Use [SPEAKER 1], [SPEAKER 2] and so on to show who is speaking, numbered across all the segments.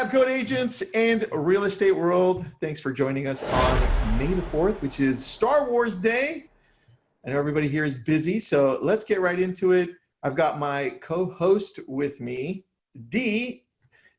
[SPEAKER 1] lab coat agents and real estate world. Thanks for joining us on May the 4th, which is Star Wars Day. I know everybody here is busy, so let's get right into it. I've got my co-host with me, Dee.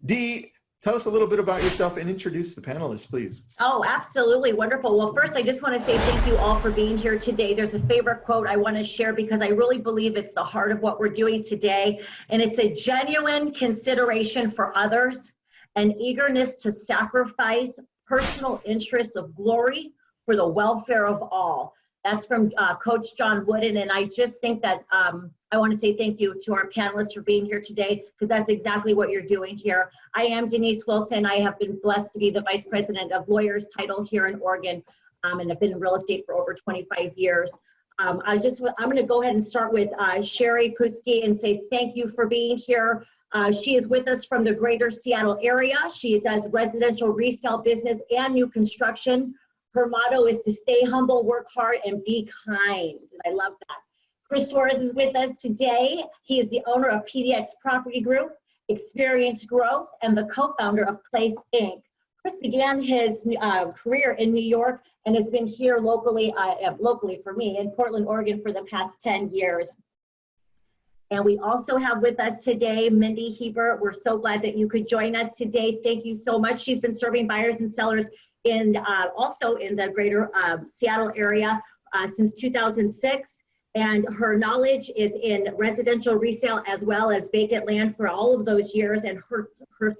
[SPEAKER 1] Dee, tell us a little bit about yourself and introduce the panelists, please.
[SPEAKER 2] Oh, absolutely. Wonderful. Well, first, I just want to say thank you all for being here today. There's a favorite quote I want to share because I really believe it's the heart of what we're doing today. And it's a genuine consideration for others, an eagerness to sacrifice personal interests of glory for the welfare of all. That's from Coach John Wooden. And I just think that I want to say thank you to our panelists for being here today, because that's exactly what you're doing here. I am Denise Wilson. I have been blessed to be the Vice President of Lawyers title here in Oregon, and I've been in real estate for over 25 years. I'm going to go ahead and start with Sheri Putzke and say thank you for being here. She is with us from the greater Seattle area. She does residential resale business and new construction. Her motto is to stay humble, work hard, and be kind. And I love that. Chris Suarez is with us today. He is the owner of PDX Property Group, Experience Growth, and the co-founder of Place Inc. Chris began his career in New York and has been here locally for me in Portland, Oregon for the past 10 years. And we also have with us today Mindy Hibbard. We're so glad that you could join us today. Thank you so much. She's been serving buyers and sellers also in the greater Seattle area since 2006. And her knowledge is in residential resale as well as vacant land for all of those years. And her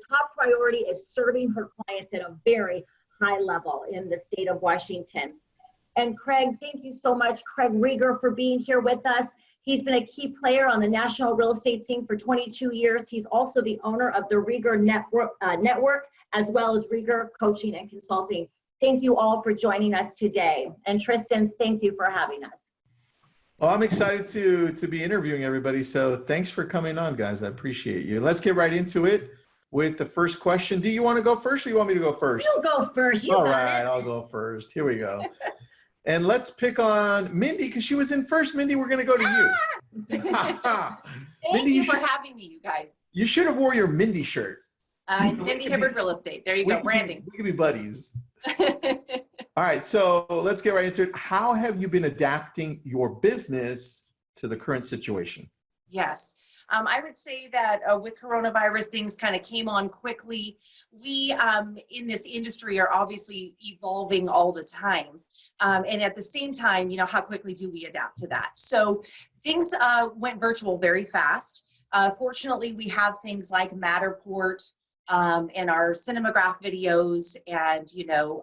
[SPEAKER 2] top priority is serving her clients at a very high level in the state of Washington. And Craig, thank you so much, Craig Reger, for being here with us. He's been a key player on the national real estate scene for 22 years. He's also the owner of the Reger Network, as well as Reger Coaching and Consulting. Thank you all for joining us today. And Tristan, thank you for having us.
[SPEAKER 1] Well, I'm excited to be interviewing everybody, so thanks for coming on, guys. I appreciate you. Let's get right into it with the first question. Do you want to go first, or you want me to go first?
[SPEAKER 2] You go first.
[SPEAKER 1] All right, I'll go first. Here we go. And let's pick on Mindy, because she was in first. Mindy, we're going to go to you.
[SPEAKER 3] Thank you for having me, you guys.
[SPEAKER 1] You should have wore your Mindy shirt.
[SPEAKER 3] Mindy Hibbard Real Estate. There you go, branding.
[SPEAKER 1] We could be buddies. All right, so let's get right into it. How have you been adapting your business to the current situation?
[SPEAKER 3] Yes. I would say that with coronavirus, things kind of came on quickly. We in this industry are obviously evolving all the time. And at the same time, you know, how quickly do we adapt to that? So things went virtual very fast. Fortunately, we have things like Matterport and our cinematograph videos and, you know,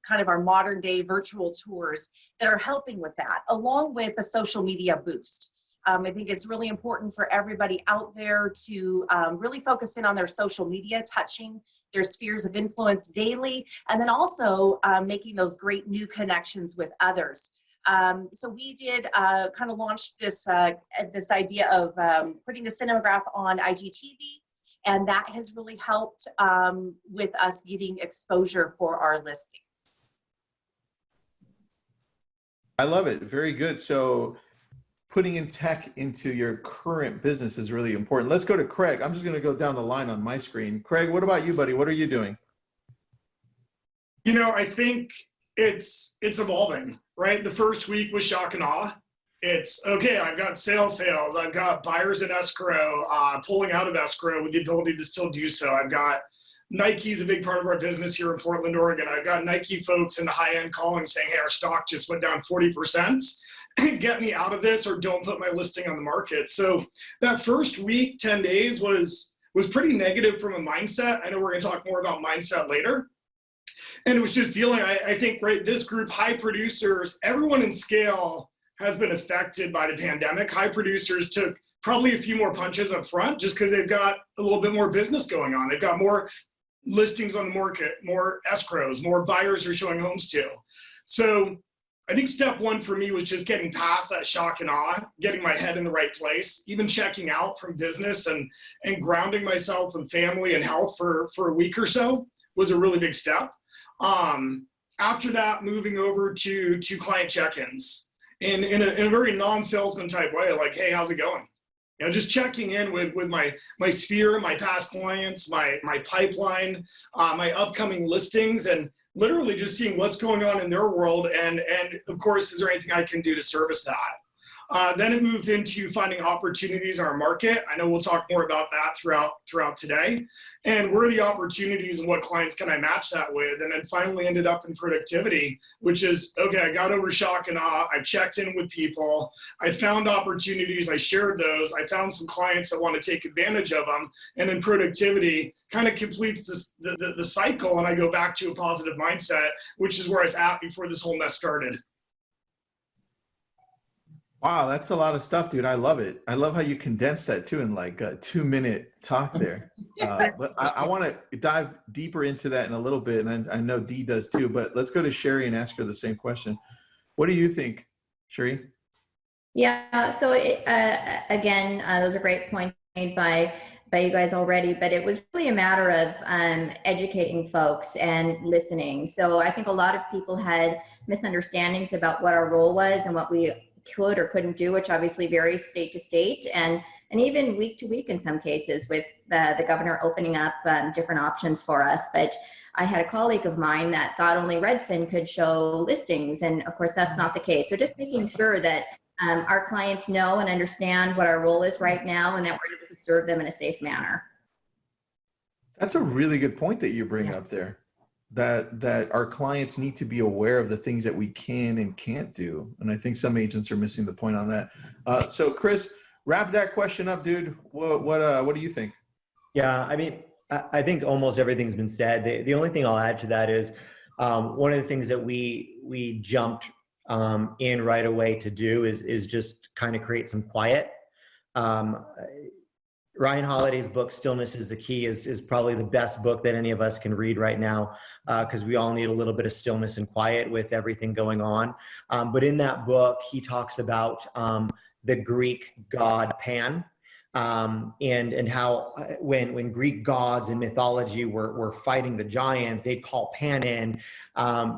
[SPEAKER 3] kind of our modern day virtual tours that are helping with that, along with the social media boost. I think it's really important for everybody out there to really focus in on their social media, touching their spheres of influence daily, and then also making those great new connections with others. So we did kind of launched this idea of putting the cinematograph on IGTV, and that has really helped with us getting exposure for our listings.
[SPEAKER 1] I love it. Very good. So putting in tech into your current business is really important. Let's go to Craig. I'm just going to go down the line on my screen. Craig, what about you, buddy? What are you doing?
[SPEAKER 4] You know, I think it's evolving, right? The first week was shock and awe. It's, okay, I've got sale fails. I've got buyers in escrow, pulling out of escrow with the ability to still do so. I've got Nike's a big part of our business here in Portland, Oregon. I've got Nike folks in the high end calling saying, hey, our stock just went down 40%. Get me out of this or don't put my listing on the market. So that first week, 10 days was pretty negative from a mindset. I know we're going to talk more about mindset later. And it was just dealing, I think, right, this group, high producers, everyone in scale has been affected by the pandemic. High producers took probably a few more punches up front just because they've got a little bit more business going on. They've got more listings on the market, more escrows, more buyers are showing homes to. So I think step one for me was just getting past that shock and awe, getting my head in the right place, even checking out from business and grounding myself with family and health for a week or so was a really big step. After that, moving over to client check-ins in a very non-salesman type way, like, hey, how's it going? You know, just checking in with my sphere, my past clients, my pipeline, my upcoming listings, and literally just seeing what's going on in their world. And of course, is there anything I can do to service that? Then it moved into finding opportunities in our market. I know we'll talk more about that throughout today. And where are the opportunities and what clients can I match that with? And then finally ended up in productivity, which is, okay, I got over shock and awe. I checked in with people. I found opportunities. I shared those. I found some clients that want to take advantage of them. And then productivity kind of completes the cycle. And I go back to a positive mindset, which is where I was at before this whole mess started.
[SPEAKER 1] Wow, that's a lot of stuff, dude. I love it. I love how you condensed that too in like a 2-minute talk there. But I want to dive deeper into that in a little bit, and I know Dee does too. But let's go to Sheri and ask her the same question. What do you think, Sheri?
[SPEAKER 5] Yeah. So again, those are great points made by you guys already, but it was really a matter of educating folks and listening. So I think a lot of people had misunderstandings about what our role was and what we could or couldn't do, which obviously varies state to state and even week to week in some cases, with the governor opening up different options for us. But I had a colleague of mine that thought only Redfin could show listings, and of course that's not the case. So just making sure that our clients know and understand what our role is right now, and that we're able to serve them in a safe manner.
[SPEAKER 1] That's a really good point that you bring up there. That our clients need to be aware of the things that we can and can't do. And I think some agents are missing the point on that. So Chris, wrap that question up, dude. What do you think?
[SPEAKER 6] Yeah, I mean, I think almost everything's been said. The only thing I'll add to that is one of the things that we jumped in right away to do is just kind of create some quiet. Ryan Holiday's book, Stillness is the Key, is probably the best book that any of us can read right now, because we all need a little bit of stillness and quiet with everything going on. But in that book, he talks about the Greek god Pan, and how when Greek gods in mythology were fighting the giants, they'd call Pan in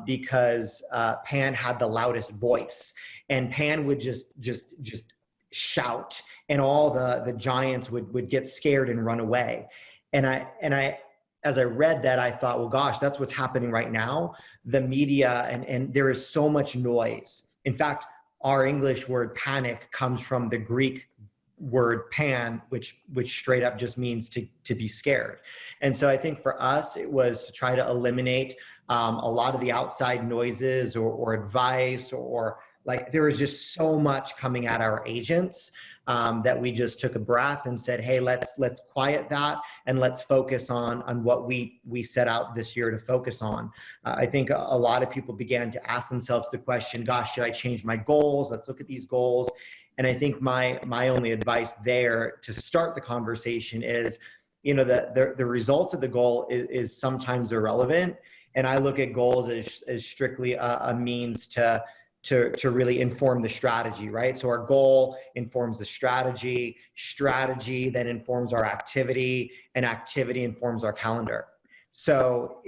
[SPEAKER 6] because Pan had the loudest voice, and Pan would just shout, and all the giants would get scared and run away. And I as I read that, I thought, well, gosh, that's what's happening right now. The media, and there is so much noise. In fact, our English word panic comes from the Greek word pan, which straight up just means to be scared. And so I think for us, it was to try to eliminate a lot of the outside noises or advice, or like there was just so much coming at our agents that we just took a breath and said, hey, let's quiet that and let's focus on what we set out this year to focus on. I think a lot of people began to ask themselves the question, gosh, should I change my goals? Let's look at these goals. And I think my only advice there to start the conversation is, the result of the goal is sometimes irrelevant. And I look at goals as strictly a means to really inform the strategy, right? So our goal informs the strategy then informs our activity, and activity informs our calendar. So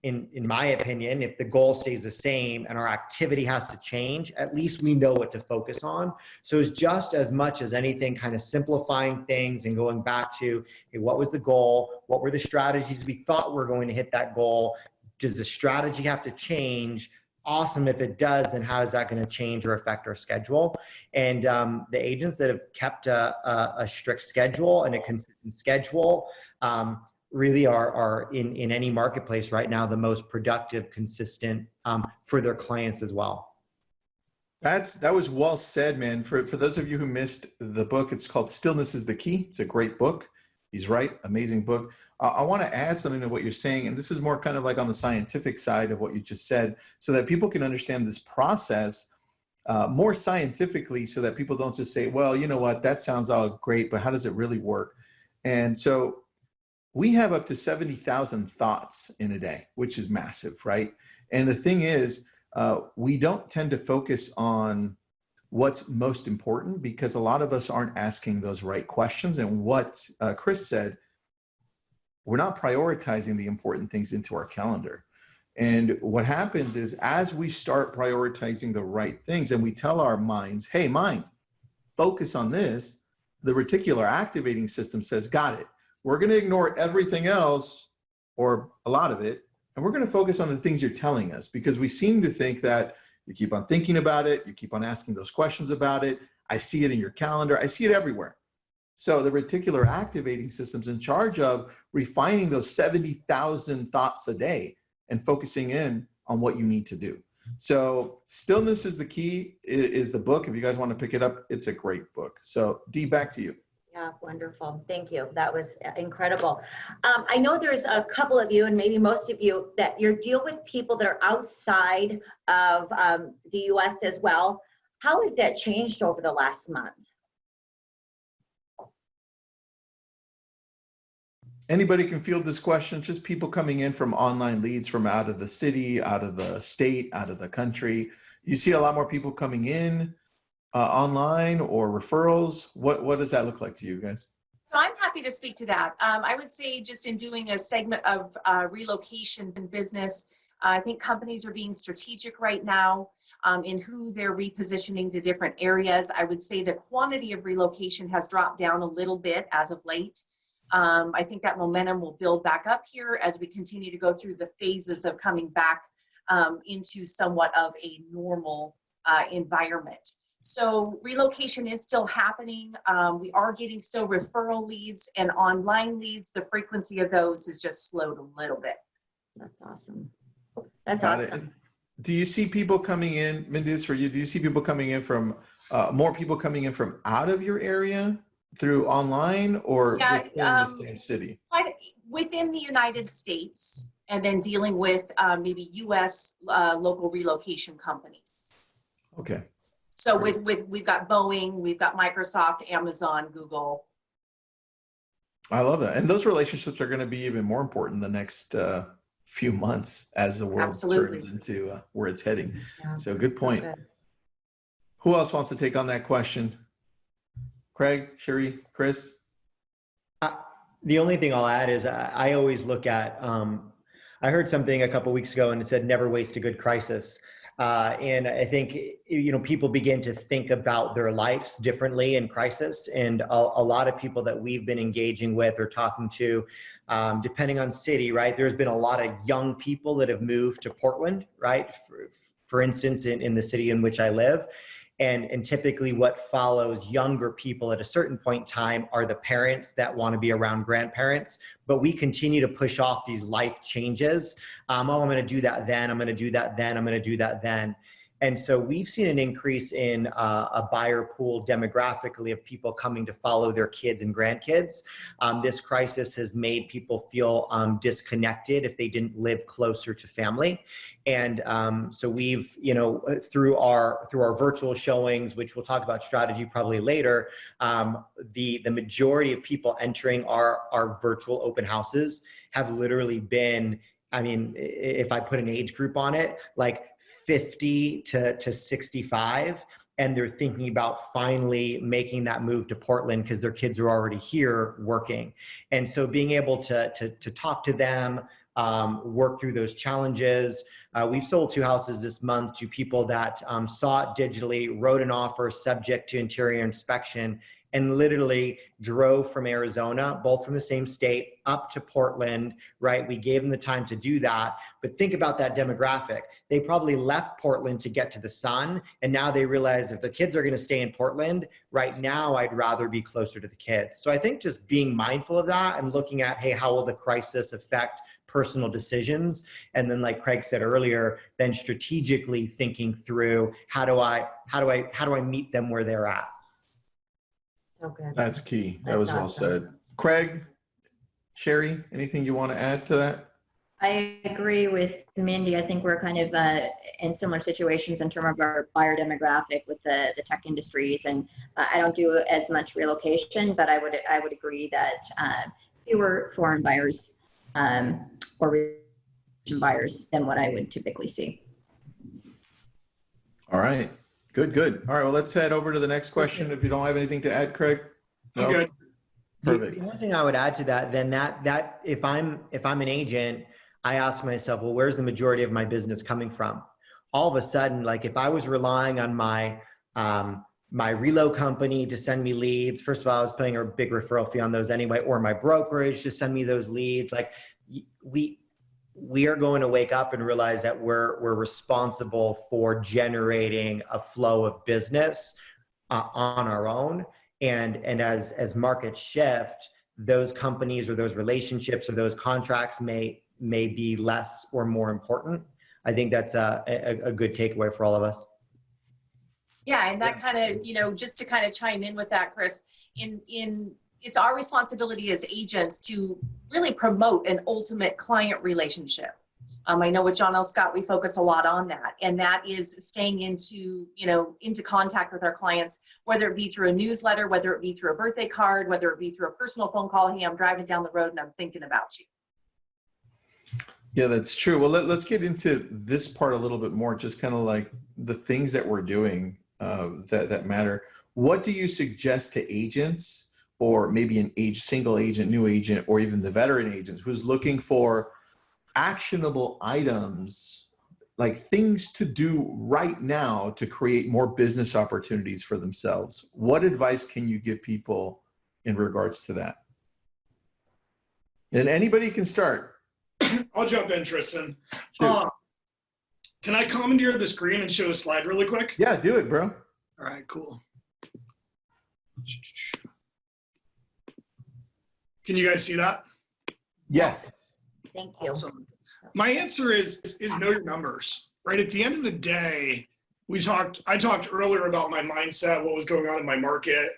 [SPEAKER 6] in my opinion, if the goal stays the same and our activity has to change, at least we know what to focus on. So it's just as much as anything kind of simplifying things and going back to, hey, what was the goal? What were the strategies we thought were going to hit that goal? Does the strategy have to change? Awesome. If it does, then how is that going to change or affect our schedule? And the agents that have kept a strict schedule and a consistent schedule really are in any marketplace right now the most productive, consistent for their clients as well.
[SPEAKER 1] That was well said, man. For those of you who missed the book, it's called Stillness is the Key. It's a great book. He's right. Amazing book. I want to add something to what you're saying, and this is more kind of like on the scientific side of what you just said, so that people can understand this process more scientifically, so that people don't just say, well, you know what, that sounds all great, but how does it really work? And so we have up to 70,000 thoughts in a day, which is massive, right? And the thing is, we don't tend to focus on what's most important, because a lot of us aren't asking those right questions. And what Chris said, we're not prioritizing the important things into our calendar. And what happens is, as we start prioritizing the right things and we tell our minds, hey, mind, focus on this, the reticular activating system says, got it. We're going to ignore everything else, or a lot of it, and we're going to focus on the things you're telling us, because we seem to think that you keep on thinking about it, you keep on asking those questions about it. I see it in your calendar. I see it everywhere. So the reticular activating system's in charge of refining those 70,000 thoughts a day and focusing in on what you need to do. So Stillness is the Key is the book. If you guys want to pick it up, it's a great book. So Dee, back to you.
[SPEAKER 2] Yeah, wonderful. Thank you. That was incredible. I know there's a couple of you, and maybe most of you, that you deal with people that are outside of the U.S. as well. How has that changed over the last month?
[SPEAKER 1] Anybody can field this question, just people coming in from online leads from out of the city, out of the state, out of the country. You see a lot more people coming in online or referrals. What does that look like to you guys?
[SPEAKER 3] So I'm happy to speak to that. I would say just in doing a segment of relocation in business, I think companies are being strategic right now in who they're repositioning to different areas. I would say the quantity of relocation has dropped down a little bit as of late. I think that momentum will build back up here as we continue to go through the phases of coming back into somewhat of a normal environment. So relocation is still happening. We are getting still referral leads and online leads. The frequency of those has just slowed a little bit.
[SPEAKER 2] That's awesome. That's
[SPEAKER 1] Got
[SPEAKER 2] awesome.
[SPEAKER 1] it. Do you see people coming in, Mindy, this is for you. Do you see people coming in from, more people coming in from out of your area through online, or
[SPEAKER 3] Yeah,
[SPEAKER 1] within the same city?
[SPEAKER 3] Within the United States, and then dealing with maybe U.S. Local relocation companies.
[SPEAKER 1] Okay.
[SPEAKER 3] So we've got Boeing, we've got Microsoft, Amazon, Google.
[SPEAKER 1] I love that. And those relationships are going to be even more important the next few months as the world
[SPEAKER 3] Absolutely.
[SPEAKER 1] turns into where it's heading.
[SPEAKER 2] Yeah.
[SPEAKER 1] So good point.
[SPEAKER 2] Good.
[SPEAKER 1] Who else wants to take on that question? Craig, Sheri, Chris?
[SPEAKER 6] The only thing I'll add is I always look at, I heard something a couple weeks ago and it said, never waste a good crisis. And I think, people begin to think about their lives differently in crisis. And a lot of people that we've been engaging with or talking to, depending on city, right? There's been a lot of young people that have moved to Portland, right? For instance, in the city in which I live. And typically what follows younger people at a certain point in time are the parents that want to be around grandparents, but we continue to push off these life changes. I'm going to do that then, I'm going to do that then, I'm going to do that then. And so we've seen an increase in a buyer pool demographically of people coming to follow their kids and grandkids. This crisis has made people feel disconnected if they didn't live closer to family. And so we've, through our virtual showings, which we'll talk about strategy probably later, the majority of people entering our virtual open houses have literally been, if I put an age group on it, like 50 to 65, and they're thinking about finally making that move to Portland because their kids are already here working. And so being able to talk to them, work through those challenges. We've sold 2 houses this month to people that saw it digitally, wrote an offer subject to interior inspection, and literally drove from Arizona, both from the same state, up to Portland, right? We gave them the time to do that. But think about that demographic. They probably left Portland to get to the sun, and now they realize if the kids are gonna stay in Portland, right now I'd rather be closer to the kids. So I think just being mindful of that and looking at, hey, how will the crisis affect personal decisions? And then like Craig said earlier, then strategically thinking through how do I meet them where they're at?
[SPEAKER 2] Okay.
[SPEAKER 1] That's key. That
[SPEAKER 2] That's
[SPEAKER 1] was well
[SPEAKER 2] awesome.
[SPEAKER 1] said. Craig, Sheri, anything you want to add to that?
[SPEAKER 5] I agree with Mindy. I think we're kind of in similar situations in terms of our buyer demographic with the tech industries. And I don't do as much relocation, but I would agree that fewer foreign buyers or relocation buyers than what I would typically see.
[SPEAKER 1] All right. Good. All right. Well, let's head over to the next question. If you don't have anything to add, Craig.
[SPEAKER 4] I'm good.
[SPEAKER 1] Perfect.
[SPEAKER 6] The only thing I would add to that, then that if I'm an agent, I ask myself, well, where's the majority of my business coming from? All of a sudden, like if I was relying on my my reload company to send me leads. First of all, I was paying a big referral fee on those anyway, or my brokerage to send me those leads. Like we are going to wake up and realize that we're responsible for generating a flow of business on our own. And as markets shift, those companies or those relationships or those contracts may be less or more important. I think that's a good takeaway for all of us.
[SPEAKER 3] Yeah, and that kind of, just to kind of chime in with that, Chris, it's our responsibility as agents to really promote an ultimate client relationship. I know with John L. Scott, we focus a lot on that, and that is staying into contact with our clients, whether it be through a newsletter, whether it be through a birthday card, whether it be through a personal phone call. Hey, I'm driving down the road and I'm thinking about you.
[SPEAKER 1] Yeah, that's true. Well, let's get into this part a little bit more, just kind of like the things that we're doing that matter. What do you suggest to agents, or maybe an single agent, new agent, or even the veteran agents who's looking for actionable items, like things to do right now to create more business opportunities for themselves? What advice can you give people in regards to that? And anybody can start.
[SPEAKER 4] I'll jump in, Tristan. Can I commandeer the screen and show a slide really quick?
[SPEAKER 1] Yeah, do it, bro.
[SPEAKER 4] All right, cool. Can you guys see that?
[SPEAKER 1] Yes.
[SPEAKER 2] Thank you.
[SPEAKER 4] Awesome. My answer is know your numbers, right? At the end of the day, I talked earlier about my mindset, what was going on in my market,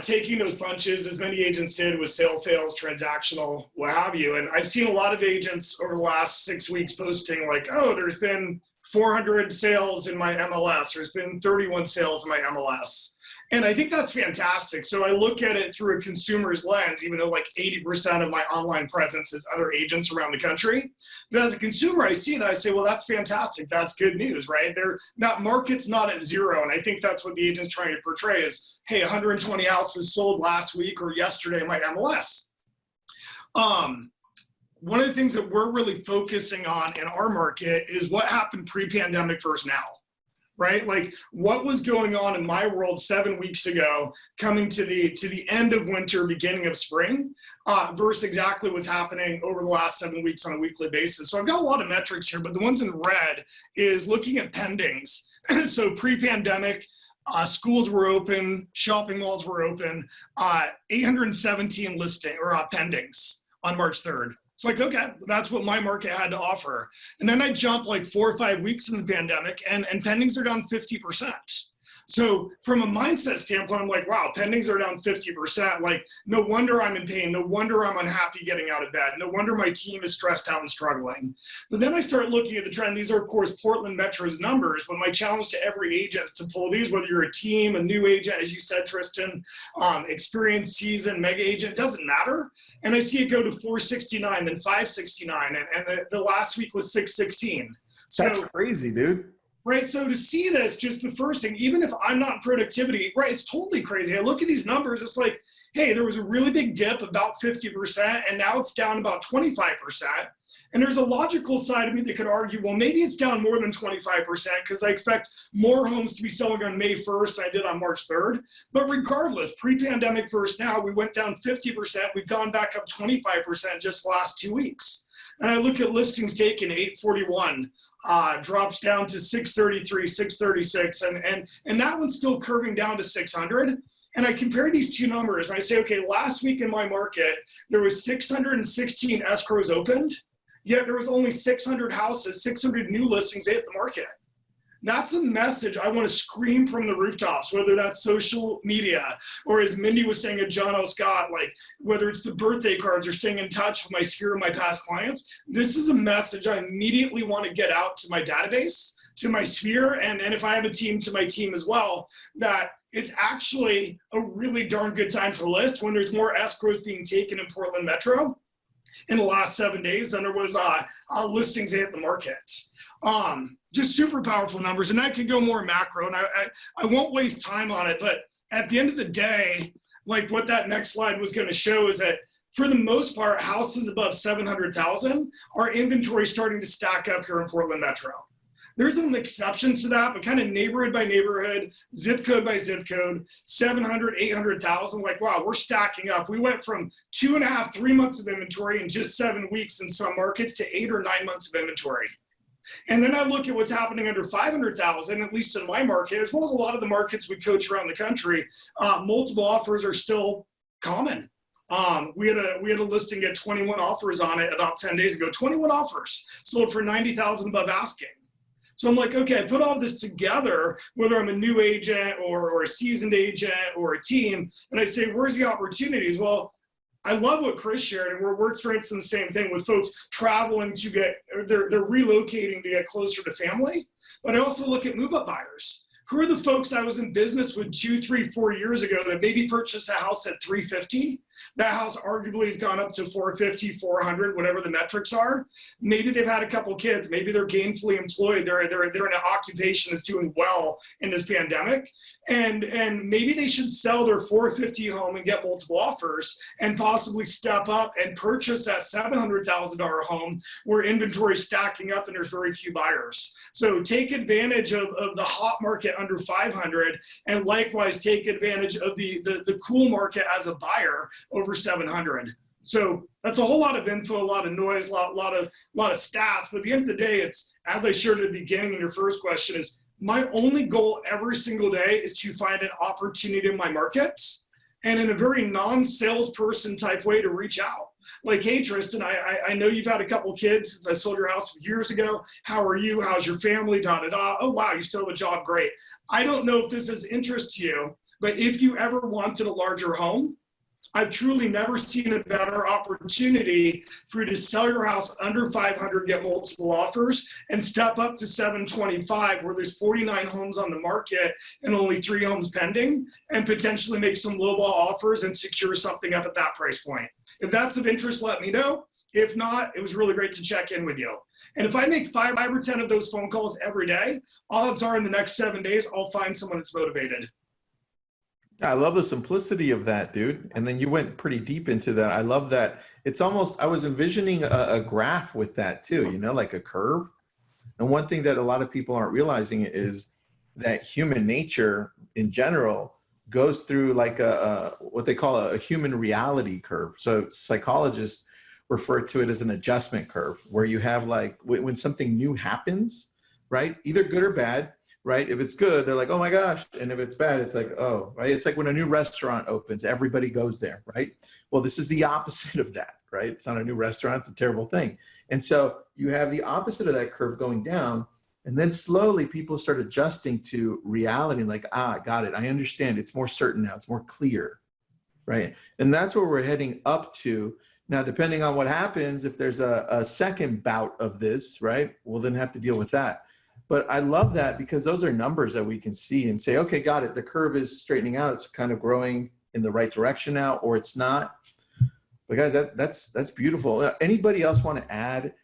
[SPEAKER 4] taking those punches, as many agents did with sale fails, transactional, what have you. And I've seen a lot of agents over the last 6 weeks posting like, oh, there's been 400 sales in my MLS, there's been 31 sales in my MLS. And I think that's fantastic. So I look at it through a consumer's lens, even though like 80% of my online presence is other agents around the country. But as a consumer, I see that, I say, well, that's fantastic. That's good news, right? That market's not at zero. And I think that's what the agent's trying to portray is, hey, 120 houses sold last week or yesterday in my MLS. One of the things that we're really focusing on in our market is what happened pre-pandemic versus now. Right? Like what was going on in my world 7 weeks ago, coming to the end of winter, beginning of spring, versus exactly what's happening over the last 7 weeks on a weekly basis. So I've got a lot of metrics here, but the ones in red is looking at pendings. So pre-pandemic, schools were open, shopping malls were open, 817 listing or pendings on March 3rd. It's like, okay, that's what my market had to offer. And then I jumped like 4 or 5 weeks in the pandemic and pendings are down 50%. So from a mindset standpoint, I'm like, wow, pendings are down 50%. Like, no wonder I'm in pain. No wonder I'm unhappy getting out of bed. No wonder my team is stressed out and struggling. But then I start looking at the trend. These are, of course, Portland Metro's numbers. But my challenge to every agent is to pull these, whether you're a team, a new agent, as you said, Tristan, experienced, seasoned, mega agent, doesn't matter. And I see it go to 469, then 569, and the last week was 616. So,
[SPEAKER 1] that's crazy, dude.
[SPEAKER 4] Right, so to see this, just the first thing, even if I'm not in productivity, right, it's totally crazy. I look at these numbers, it's like, hey, there was a really big dip, about 50%, and now it's down about 25%. And there's a logical side of me that could argue, well, maybe it's down more than 25% because I expect more homes to be selling on May 1st than I did on March 3rd. But regardless, pre-pandemic versus now, we went down 50%. We've gone back up 25% just the last 2 weeks. And I look at listings taken, 841. Drops down to 633, 636, and that one's still curving down to 600. And I compare these two numbers and I say, okay, last week in my market, there was 616 escrows opened, yet there was only 600 houses, 600 new listings hit the market. That's a message I want to scream from the rooftops, whether that's social media, or as Mindy was saying at John L. Scott, like whether it's the birthday cards or staying in touch with my sphere of my past clients. This is a message I immediately want to get out to my database, to my sphere, and if I have a team, to my team as well, that it's actually a really darn good time to list when there's more escrows being taken in Portland Metro in the last 7 days than there was listings hit the market. Just super powerful numbers, and I could go more macro, and I won't waste time on it, but at the end of the day, like what that next slide was going to show is that for the most part, houses above 700,000, our inventory starting to stack up here in Portland Metro. There's some exceptions to that, but kind of neighborhood by neighborhood, zip code by zip code, 700, 800,000. Like, wow, we're stacking up. We went from 2.5, 3 months of inventory in just 7 weeks in some markets to 8 or 9 months of inventory. And then I look at what's happening under 500,000, at least in my market, as well as a lot of the markets we coach around the country. Multiple offers are still common. We had a listing at 21 offers on it about 10 days ago. 21 offers sold for 90,000 above asking. So I'm like, okay, I put all this together, whether I'm a new agent or a seasoned agent or a team, and I say, where's the opportunities? Well, I love what Chris shared, and we're experiencing the same thing with folks traveling to they're relocating to get closer to family. But I also look at move-up buyers. Who are the folks I was in business with 2, 3, 4 years ago that maybe purchased a house at 350? That house arguably has gone up to 450, 400, whatever the metrics are. Maybe they've had a couple kids. Maybe they're gainfully employed. They're in an occupation that's doing well in this pandemic. And maybe they should sell their 450 home and get multiple offers and possibly step up and purchase that $700,000 home where inventory is stacking up and there's very few buyers. So take advantage of the hot market under 500 and likewise take advantage of the cool market as a buyer over 700. So that's a whole lot of info, a lot of noise, a lot of stats. But at the end of the day, it's, as I shared at the beginning in your first question, is my only goal every single day is to find an opportunity in my market and in a very non-salesperson type way to reach out. Like, hey, Tristan, I know you've had a couple kids since I sold your house years ago. How are you? How's your family? Da, da, da. Oh, wow, you still have a job. Great. I don't know if this is interest to you, but if you ever wanted a larger home, I've truly never seen a better opportunity for you to sell your house under 500, get multiple offers, and step up to 725, where there's 49 homes on the market and only 3 homes pending, and potentially make some lowball offers and secure something up at that price point. If that's of interest, let me know. If not, it was really great to check in with you. And if I make 5 or 10 of those phone calls every day, odds are in the next 7 days, I'll find someone that's motivated.
[SPEAKER 1] I love the simplicity of that, dude. And then you went pretty deep into that. I love that. It's almost, I was envisioning a graph with that too, you know, like a curve. And one thing that a lot of people aren't realizing is that human nature in general goes through like what they call a human reality curve. So psychologists refer to it as an adjustment curve, where you have like, when something new happens, right? Either good or bad. Right? If it's good, they're like, oh my gosh. And if it's bad, it's like, oh, right? It's like when a new restaurant opens, everybody goes there, right? Well, this is the opposite of that, right? It's not a new restaurant, it's a terrible thing. And so you have the opposite of that curve going down, and then slowly people start adjusting to reality, like, got it. I understand. It's more certain now. It's more clear, right? And that's where we're heading up to. Now, depending on what happens, if there's a second bout of this, right, we'll then have to deal with that. But I love that because those are numbers that we can see and say, okay, got it. The curve is straightening out. It's kind of growing in the right direction now, or it's not. But guys, that's beautiful. Anybody else want to add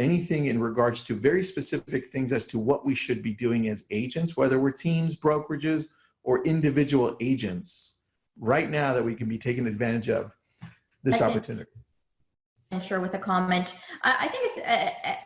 [SPEAKER 1] anything in regards to very specific things as to what we should be doing as agents, whether we're teams, brokerages, or individual agents right now that we can be taking advantage of this opportunity?
[SPEAKER 5] And sure, with a comment. I think it's,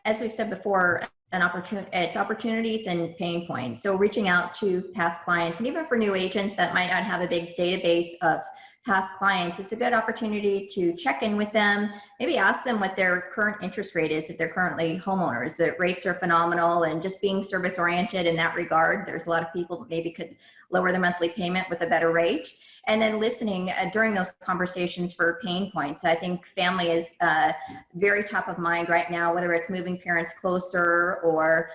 [SPEAKER 5] as we've said before, it's opportunities and pain points. So reaching out to past clients, and even for new agents that might not have a big database of past clients, it's a good opportunity to check in with them, maybe ask them what their current interest rate is if they're currently homeowners. The rates are phenomenal, and just being service oriented in that regard. There's a lot of people that maybe could lower their monthly payment with a better rate. And then listening during those conversations for pain points. I think family is very top of mind right now, whether it's moving parents closer or,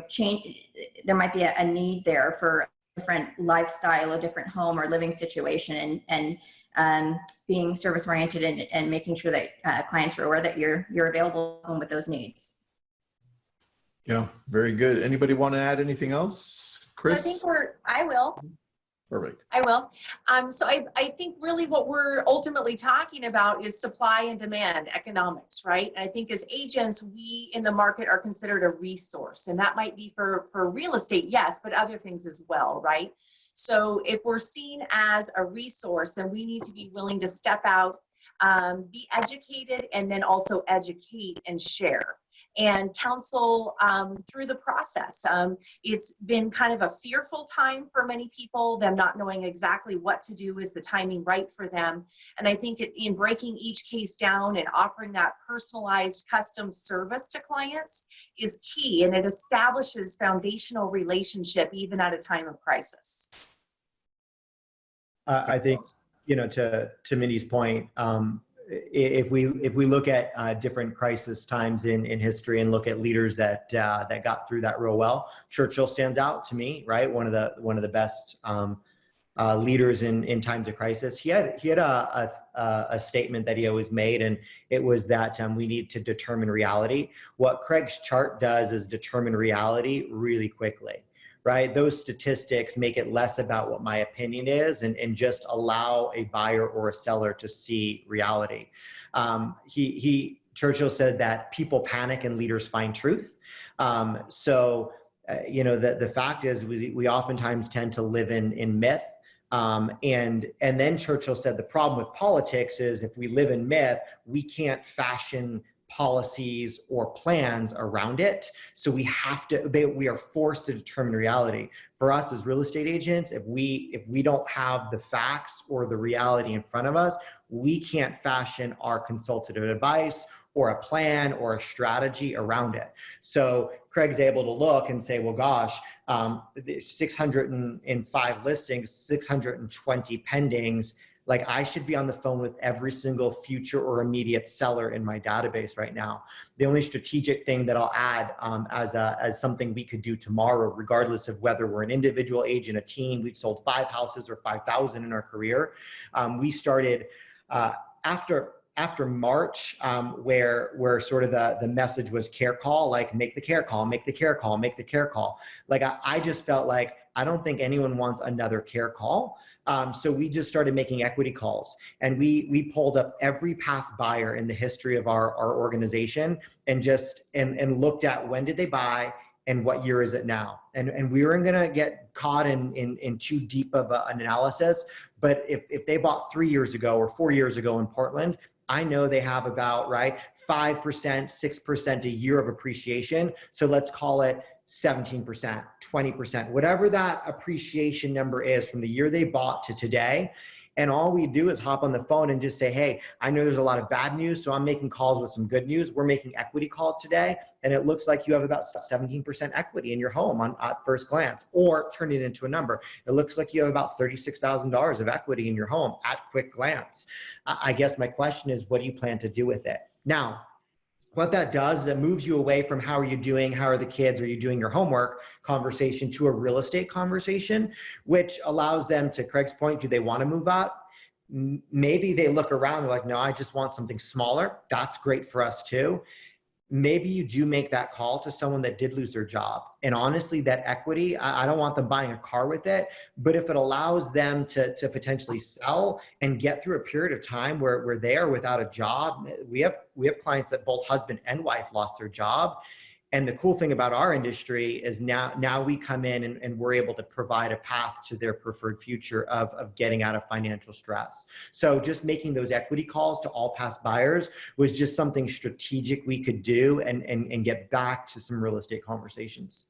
[SPEAKER 5] change. There might be a need there for a different lifestyle, a different home or living situation, and being service oriented and making sure that clients are aware that you're available with those needs.
[SPEAKER 1] Yeah, very good. Anybody want to add anything else? Chris?
[SPEAKER 3] I think I will.
[SPEAKER 1] Perfect.
[SPEAKER 3] I will. So I think really what we're ultimately talking about is supply and demand economics, right? And I think as agents, we in the market are considered a resource, and that might be for real estate, yes, but other things as well, right? So if we're seen as a resource, then we need to be willing to step out, be educated, and then also educate and share. and counsel through the process. It's been kind of a fearful time for many people, them not knowing exactly what to do. Is the timing right for them? And I think in breaking each case down and offering that personalized custom service to clients is key, and it establishes foundational relationship even at a time of crisis.
[SPEAKER 6] I think, you know, to Mindy's point, if we look at different crisis times in history and look at leaders that got through that real well, Churchill stands out to me, right? One of the best leaders in times of crisis. He had a statement that he always made, and it was that we need to determine reality. What Craig's chart does is determine reality really quickly. Right? Those statistics make it less about what my opinion is and just allow a buyer or a seller to see reality. Churchill said that people panic and leaders find truth. You know, the fact is we oftentimes tend to live in myth. And then Churchill said the problem with politics is if we live in myth, we can't fashion policies or plans around it. So we are forced to determine reality. For us as real estate agents, if we don't have the facts or the reality in front of us, we can't fashion our consultative advice or a plan or a strategy around it. So Craig's able to look and say, well, gosh, 605 listings, 620 pendings. Like, I should be on the phone with every single future or immediate seller in my database right now. The only strategic thing that I'll add as something we could do tomorrow, regardless of whether we're an individual agent, a team, we've sold 5 houses or 5,000 in our career. We started after March, where sort of the message was care call, like make the care call, make the care call, make the care call. Like I just felt like I don't think anyone wants another care call. So we just started making equity calls, and we pulled up every past buyer in the history of our organization and looked at when did they buy and what year is it now. And we weren't gonna get caught in too deep of an analysis, but if they bought 3 years ago or 4 years ago in Portland, I know they have about 5%, 6% a year of appreciation. So let's call it 17%, 20%, whatever that appreciation number is from the year they bought to today. And all we do is hop on the phone and just say, hey, I know there's a lot of bad news, so I'm making calls with some good news. We're making equity calls today, and it looks like you have about 17% equity in your home at first glance, or turn it into a number. It looks like you have about $36,000 of equity in your home at quick glance. I guess my question is, what do you plan to do with it? Now, what that does is it moves you away from how are you doing, how are the kids, are you doing your homework conversation to a real estate conversation, which allows them, to Craig's point, do they want to move up? Maybe they look around, they're like, no, I just want something smaller. That's great for us too. Maybe you do make that call to someone that did lose their job. And honestly, that equity, I don't want them buying a car with it, but if it allows them to potentially sell and get through a period of time where they are without a job, we have clients that both husband and wife lost their job. And the cool thing about our industry is now we come in and we're able to provide a path to their preferred future of getting out of financial stress. So just making those equity calls to all past buyers was just something strategic we could do and get back to some real estate conversations.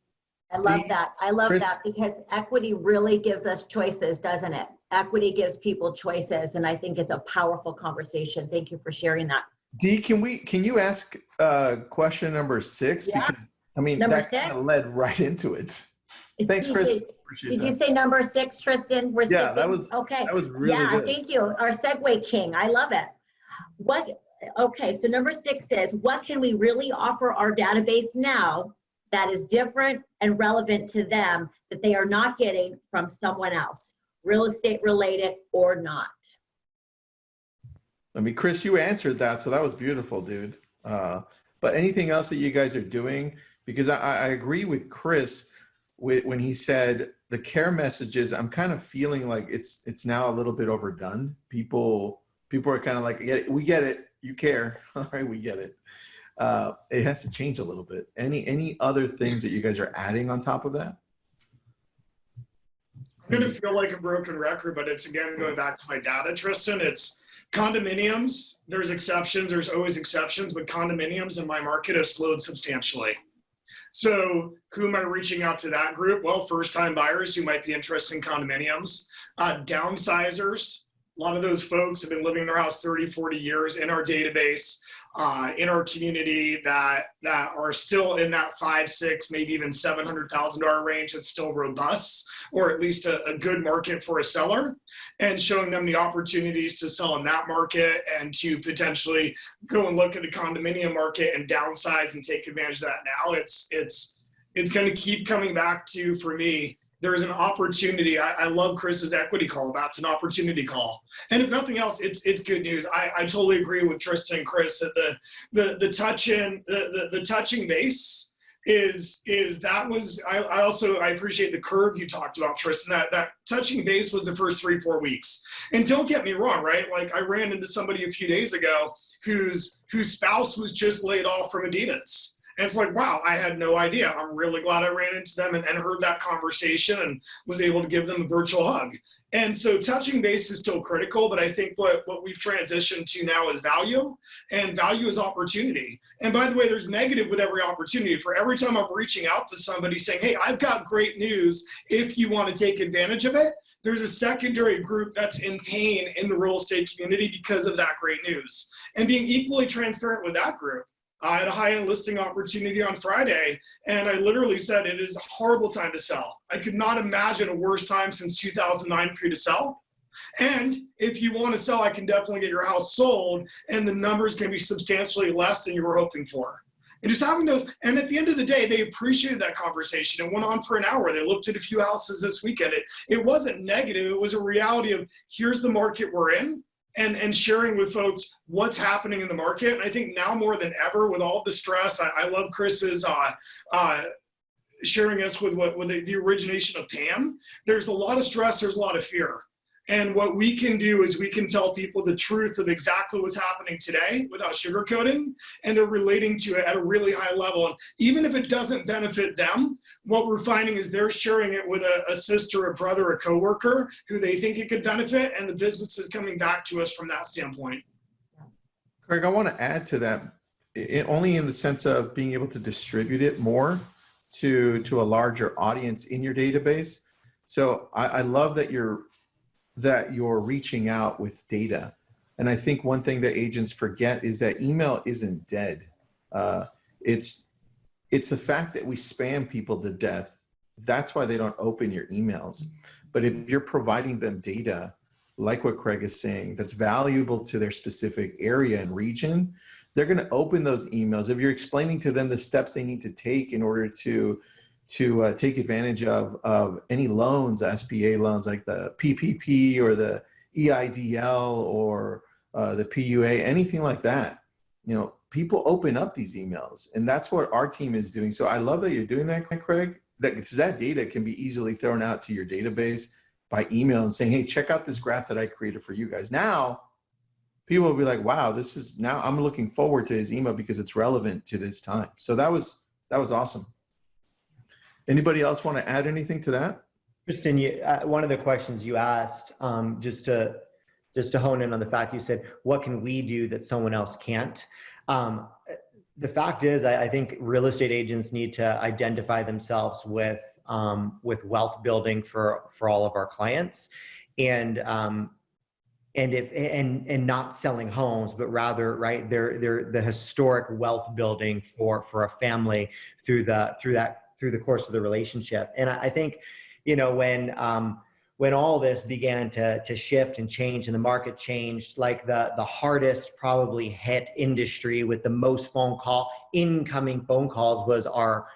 [SPEAKER 2] I love that. I love that, because equity really gives us choices, doesn't it? Equity gives people choices, and I think it's a powerful conversation. Thank you for sharing that.
[SPEAKER 1] Dee, can you ask question number 6?
[SPEAKER 2] Yeah.
[SPEAKER 1] Because I mean,
[SPEAKER 2] Number
[SPEAKER 1] that kind of led right into it. Thanks,
[SPEAKER 2] Did
[SPEAKER 1] Chris.
[SPEAKER 2] you-
[SPEAKER 1] Appreciate
[SPEAKER 2] Did
[SPEAKER 1] that.
[SPEAKER 2] you say number 6, Tristan? We're
[SPEAKER 1] Yeah,
[SPEAKER 2] skipping?
[SPEAKER 1] that was really good.
[SPEAKER 2] Thank you. Our segue king. I love it. Okay, so number 6 is, what can we really offer our database now that is different and relevant to them that they are not getting from someone else, real estate related or not?
[SPEAKER 1] I mean, Chris, you answered that, so that was beautiful, dude. But anything else that you guys are doing? Because I agree with Chris when he said the care messages. I'm kind of feeling like it's now a little bit overdone. People are kind of like, we get it, you care, all right, we get it. It has to change a little bit. Any other things that you guys are adding on top of that?
[SPEAKER 4] I'm going to feel like a broken record, but it's again going back to my data, Tristan. It's condominiums. There's exceptions. There's always exceptions, but condominiums in my market have slowed substantially. So who am I reaching out to that group? Well, first-time buyers who might be interested in condominiums, downsizers. A lot of those folks have been living in their house 30, 40 years in our database, in our community that are still in that 5, 6, maybe even $700,000 range. That's still robust, or at least a good market for a seller, and showing them the opportunities to sell in that market and to potentially go and look at the condominium market and downsize and take advantage of that now. It's going to keep coming back to, for me, there is an opportunity. I love Chris's equity call. That's an opportunity call. And if nothing else, it's good news. I totally agree with Tristan and Chris that the touching base is that was, I appreciate the curve you talked about, Tristan, that touching base was the first 3-4 weeks. And don't get me wrong, right? Like I ran into somebody a few days ago whose spouse was just laid off from Adidas. And it's like, wow, I had no idea. I'm really glad I ran into them and heard that conversation and was able to give them a virtual hug. And so touching base is still critical, but I think what we've transitioned to now is value, and value is opportunity. And by the way, there's negative with every opportunity. For every time I'm reaching out to somebody saying, hey, I've got great news if you want to take advantage of it, there's a secondary group that's in pain in the real estate community because of that great news. And being equally transparent with that group. I had a high-end listing opportunity on Friday, and I literally said it is a horrible time to sell. I could not imagine a worse time since 2009 for you to sell. And if you want to sell, I can definitely get your house sold, and the numbers can be substantially less than you were hoping for. And just having those, and at the end of the day, they appreciated that conversation. It went on for an hour. They looked at a few houses this weekend. It wasn't negative. It was a reality of here's the market we're in. And sharing with folks what's happening in the market. And I think now more than ever, with all the stress, I love Chris's sharing us with the origination of PAM. There's a lot of stress, there's a lot of fear. And what we can do is we can tell people the truth of exactly what's happening today without sugarcoating, and they're relating to it at a really high level. And even if it doesn't benefit them, what we're finding is they're sharing it with a sister, a brother, a coworker who they think it could benefit, and the business is coming back to us from that standpoint.
[SPEAKER 1] Craig, I want to add to that, only in the sense of being able to distribute it more to a larger audience in your database. So I love that you're reaching out with data. And I think one thing that agents forget is that email isn't dead. It's the fact that we spam people to death. That's why they don't open your emails. But if you're providing them data, like what Craig is saying, that's valuable to their specific area and region, they're going to open those emails. If you're explaining to them the steps they need to take in order to take advantage of any loans, SBA loans like the PPP or the EIDL or the PUA, anything like that, people open up these emails, and that's what our team is doing. So I love that you're doing that, Craig, because that data can be easily thrown out to your database by email and saying, hey, check out this graph that I created for you guys. Now, people will be like, wow, now I'm looking forward to his email because it's relevant to this time. So that was awesome. Anybody else want to add anything to that?
[SPEAKER 6] Tristan, one of the questions you asked, just to hone in on the fact you said, what can we do that someone else can't? The fact is, I think real estate agents need to identify themselves with wealth building for all of our clients, and not selling homes, but rather, right, they're the historic wealth building for a family through the course of the relationship. And I think, when all this began to shift and change and the market changed, like the hardest probably hit industry with the most incoming phone calls was our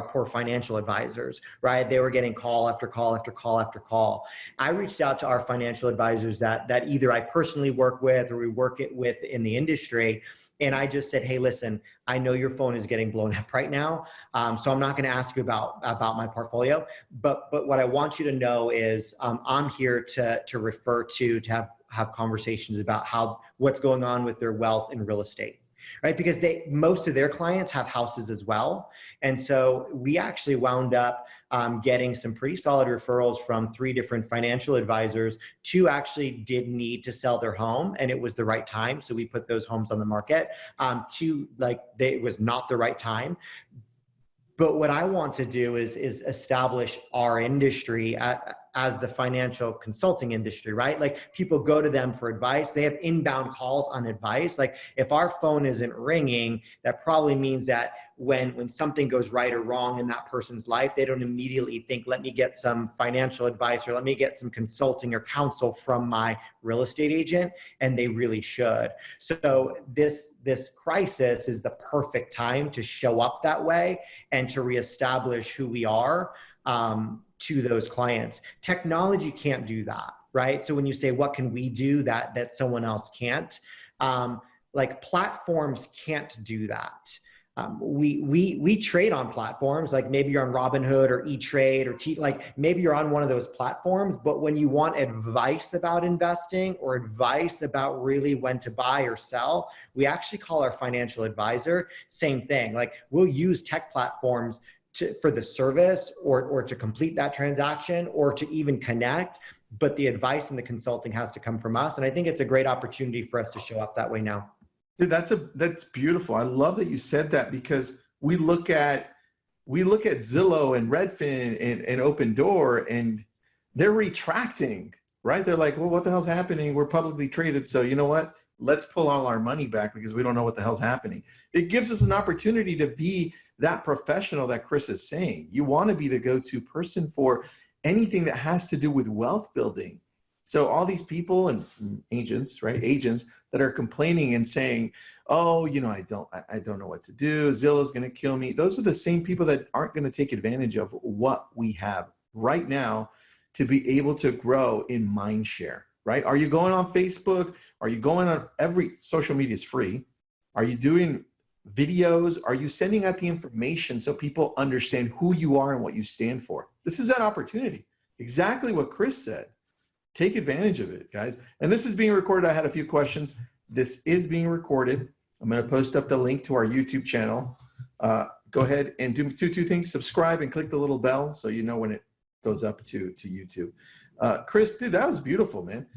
[SPEAKER 6] poor financial advisors, right? They were getting call after call after call after call. I reached out to our financial advisors that either I personally work with or we work it with in the industry. And I just said, hey, listen, I know your phone is getting blown up right now. So I'm not going to ask you about my portfolio. But what I want you to know is I'm here to refer to have conversations about what's going on with their wealth in real estate. right? Because most of their clients have houses as well. And so we actually wound up getting some pretty solid referrals from 3 different financial advisors. 2 actually did need to sell their home, and it was the right time. So we put those homes on the market. 2, it was not the right time. But what I want to do is establish our industry as the financial consulting industry, right? Like, people go to them for advice. They have inbound calls on advice. Like, if our phone isn't ringing, that probably means that when something goes right or wrong in that person's life, they don't immediately think, let me get some financial advice or let me get some consulting or counsel from my real estate agent, and they really should. So this crisis is the perfect time to show up that way and to reestablish who we are to those clients. Technology can't do that, right? So when you say, what can we do that someone else can't? Like, platforms can't do that. We trade on platforms, like maybe you're on Robinhood or E-Trade or like maybe you're on one of those platforms, but when you want advice about investing or advice about really when to buy or sell, we actually call our financial advisor. Same thing. Like, we'll use tech platforms for the service or to complete that transaction or to even connect, but the advice and the consulting has to come from us. And I think it's a great opportunity for us to show up that way now.
[SPEAKER 1] Dude, that's beautiful. I love that you said that, because we look at Zillow and Redfin and Open Door, and they're retracting, right? They're like, well, what the hell's happening? We're publicly traded, so you know what? Let's pull all our money back because we don't know what the hell's happening. It gives us an opportunity to be that professional that Chris is saying. You want to be the go-to person for anything that has to do with wealth building. So all these people and agents, right? Agents that are complaining and saying, oh, you know, I don't know what to do. Zillow's going to kill me. Those are the same people that aren't going to take advantage of what we have right now to be able to grow in mind share, right? Are you going on Facebook? Are you going on every social media is free? Are you doing videos? Are you sending out the information so people understand who you are and what you stand for? This is that opportunity. Exactly what Chris said. Take advantage of it, guys. And this is being recorded. I had a few questions. This is being recorded. I'm going to post up the link to our YouTube channel. Go ahead and do two things. Subscribe and click the little bell so you know when it goes up to YouTube. Chris, dude, that was beautiful, man.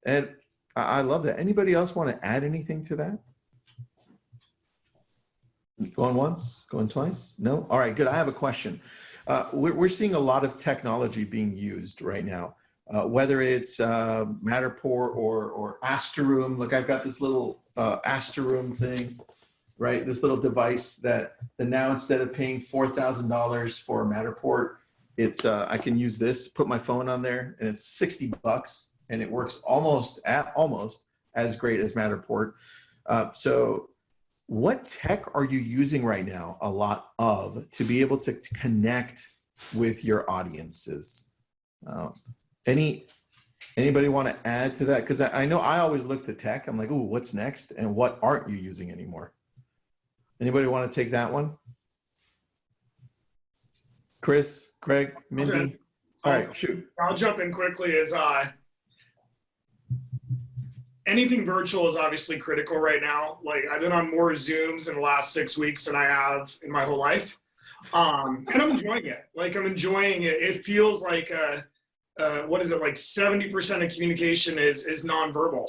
[SPEAKER 1] And I love that. Anybody else want to add anything to that? Going once, going twice? No? All right, good. I have a question. We're seeing a lot of technology being used right now. Whether it's Matterport or Asteroom. Look, I've got this little Asteroom thing, right? This little device that now, instead of paying $4,000 for Matterport, it's I can use this, put my phone on there, and it's $60, and it works almost as great as Matterport. So what tech are you using right now a lot of to be able to connect with your audiences? Anybody want to add to that? Because I know I always look to tech. I'm like, ooh, what's next? And what aren't you using anymore? Anybody want to take that one? Chris, Craig, Mindy?
[SPEAKER 4] Okay.
[SPEAKER 1] All right, shoot.
[SPEAKER 4] I'll jump in quickly. Anything virtual is obviously critical right now. Like, I've been on more Zooms in the last 6 weeks than I have in my whole life. And I'm enjoying it. Like, I'm enjoying it. It feels like what is it, like 70% of communication is nonverbal.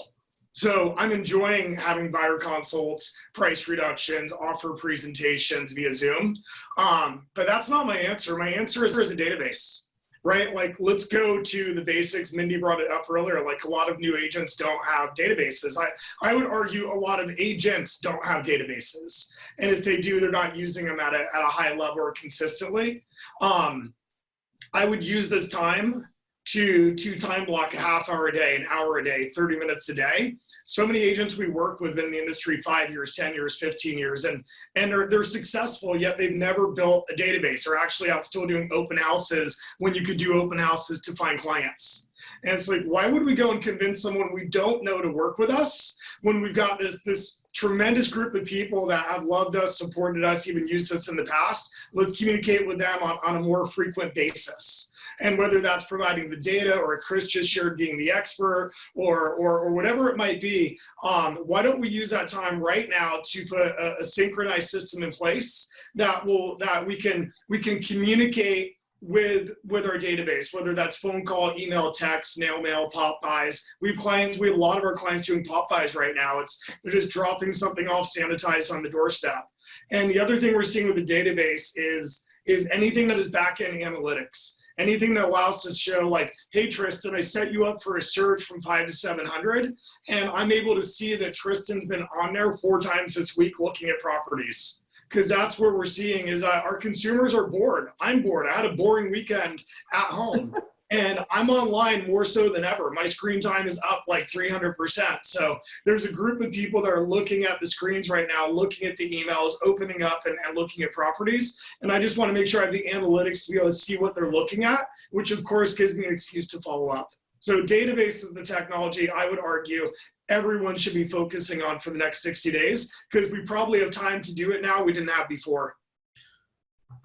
[SPEAKER 4] So I'm enjoying having buyer consults, price reductions, offer presentations via Zoom. But that's not my answer. My answer is a database, right? Like, let's go to the basics. Mindy brought it up earlier. Like, a lot of new agents don't have databases. I would argue a lot of agents don't have databases. And if they do, they're not using them at a high level or consistently. I would use this time to time block a half hour a day, an hour a day, 30 minutes a day. So many agents we work with in the industry 5 years, 10 years, 15 years, and they're successful, yet they've never built a database. Or actually out still doing open houses when you could do open houses to find clients. And it's like, why would we go and convince someone we don't know to work with us when we've got this tremendous group of people that have loved us, supported us, even used us in the past? Let's communicate with them on a more frequent basis. And whether that's providing the data or Chris just shared being the expert or whatever it might be, why don't we use that time right now to put a synchronized system in place that we can communicate with our database, whether that's phone call, email, text, snail mail, pop buys. We have a lot of our clients doing pop buys right now. They're just dropping something off sanitized on the doorstep. And the other thing we're seeing with the database is anything that is back-end analytics. Anything that allows us to show like, hey, Tristan, I set you up for a search from 5 to 700, and I'm able to see that Tristan's been on there 4 times this week looking at properties. Because that's where we're seeing is our consumers are bored. I'm bored. I had a boring weekend at home, and I'm online more so than ever. My screen time is up like 300%. So there's a group of people that are looking at the screens right now, looking at the emails, opening up and looking at properties. And I just want to make sure I have the analytics to be able to see what they're looking at, which of course gives me an excuse to follow up. So database is the technology I would argue everyone should be focusing on for the next 60 days, because we probably have time to do it now we didn't have before.